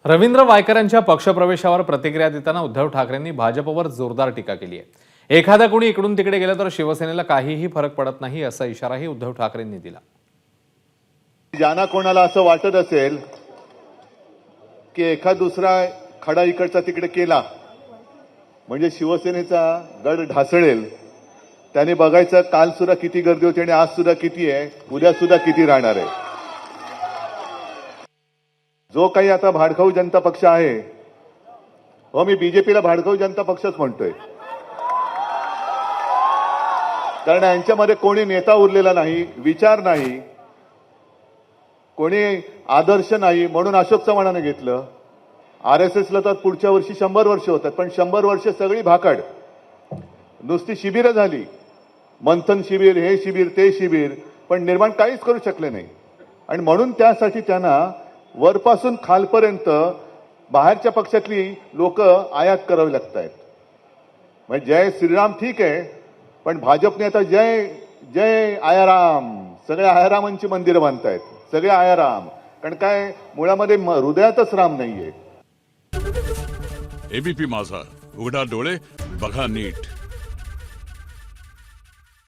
रवींद्र वायकरांच्या पक्षप्रवेशावर प्रतिक्रिया देताना उद्धव ठाकरेंनी भाजपवर जोरदार टीका केली आहे। एखादा कोणी इकडून तिकडे गेलं तर शिवसेनेला काहीही फरक पडत नाही असा इशाराही उद्धव ठाकरेंनी दिला। ज्यांना कोणाला असं वाटत असेल की एखाद दुसरा खडा इकडचा तिकडे केला म्हणजे शिवसेनेचा गड ढासळेल, त्याने बघायचं काल सुद्धा किती गर्दी होती आणि आज सुद्धा किती आहे, उद्या सुद्धा किती राहणार आहे। जो काही आता भाडखाऊ जनता पक्ष आहे, हो मी बीजेपीला भाडखाऊ जनता पक्षच म्हणतोय, कारण यांच्यामध्ये कोणी नेता उरलेला नाही, विचार नाही, कोणी आदर्श नाही, म्हणून अशोक चव्हाणाने घेतलं। आरएसएसला तर पुढच्या वर्षी 100 वर्ष होतात, पण 100 वर्ष सगळी भाकड, नुसती शिबिरं झाली, मंथन शिबिर, हे शिबिर ते शिबिर, पण निर्माण काहीच करू शकले नाही। आणि म्हणून त्यासाठी त्यांना वरपासून खालपर्यंत बाहेरच्या पक्षातली लोक आयात करावी लागत आहेत। म्हणजे जय श्रीराम ठीक आहे, पण भाजपने आता जय जय आयाराम, सगळ्या आयारामांची मंदिरं बांधतायत, सगळे आयाराम, कारण काय मुळामध्ये हृदयातच राम नाहीये। एबीपी माझा, उघडा डोळे बघा नीट।